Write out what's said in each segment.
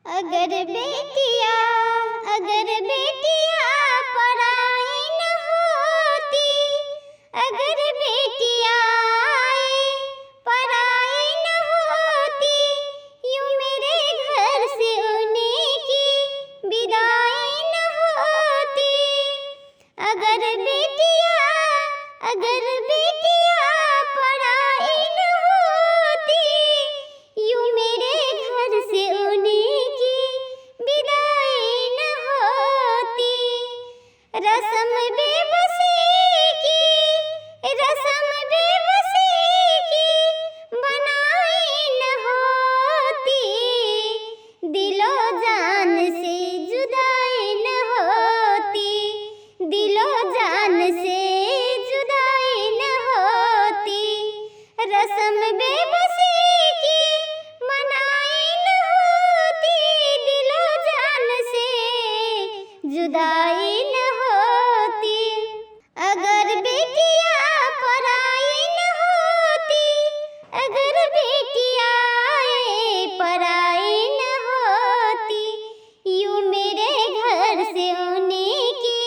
अगर बेटियाँ पराई न होती, अगर बेटियाँ पराई न होती, यूं मेरे घर से उनकी विदाई न होती। अगर बेटियाँ पराई न होती, यूं मेरे घर से उनकी विदाई न होती। रस्म बेबसी की बनाई न होती, दिलो जान से जुदाई न होती, दिलो जान से जुदाई न होती। रस्म बेबसी की मनाई न होती, दिलो जान से जुदाई न होती। अगर बेटियाँ पराई न होती, अगर बेटियाँ पराई न होती, यूं मेरे घर से उनकी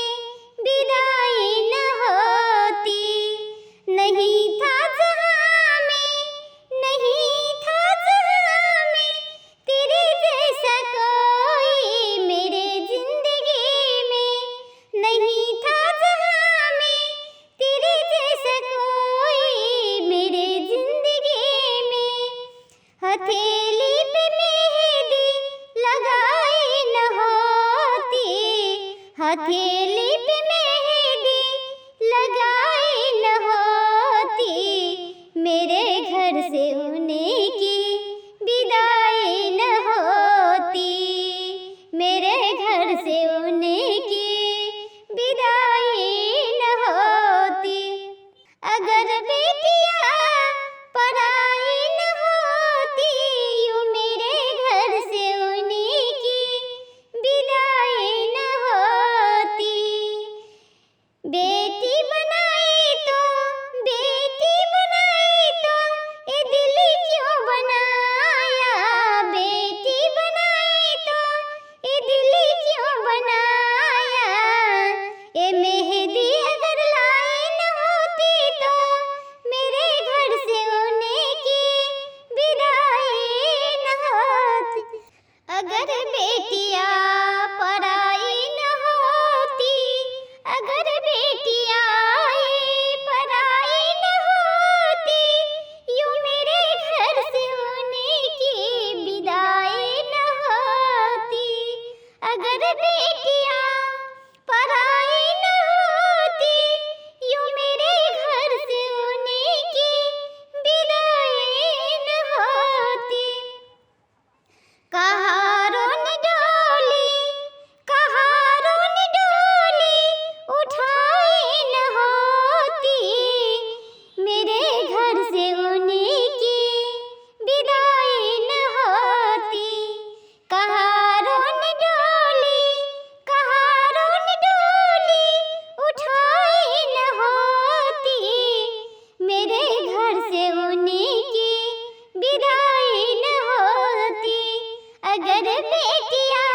विदाई न होती। नहीं था जहाँ में तेरे जैसा कोई मेरे जिंदगी में, नहीं था जहाँ में तेरे जैसा कोई मेरे जिंदगी में। हथेली पे मेहंदी लगाई न होती, हथेली पे मेहंदी लगाई न होती, मेरे घर से उनकी विदाई न होती, मेरे घर से उनकी विदाई न होती। अगर बेटियाँ पराई न होती, यूं मेरे घर से उनकी विदाई न होती। बेटी बनाई तो ये दिल क्यों बनाया, बेटी बनाई तो ये दिल क्यों बनाया। ये मेहंदी अगर लाई न होती, तो मेरे घर से उनकी विदाई न होती। अगर बेटियाँ पराई न होती, अगर बेटियाँ पराई न होती, यूं मेरे घर से उनकी विदाई न होती। अगर बेटियाँ पराई न होती, यूं मेरे घर से उनकी विदाई न होती। कहारों ने डोली उठाई न होती, मेरे घर से उनकी विदाई न होती। कहारों ने डोली उठाई न होती, मेरे घर से उनकी विदाई न होती। अगर बेटियाँ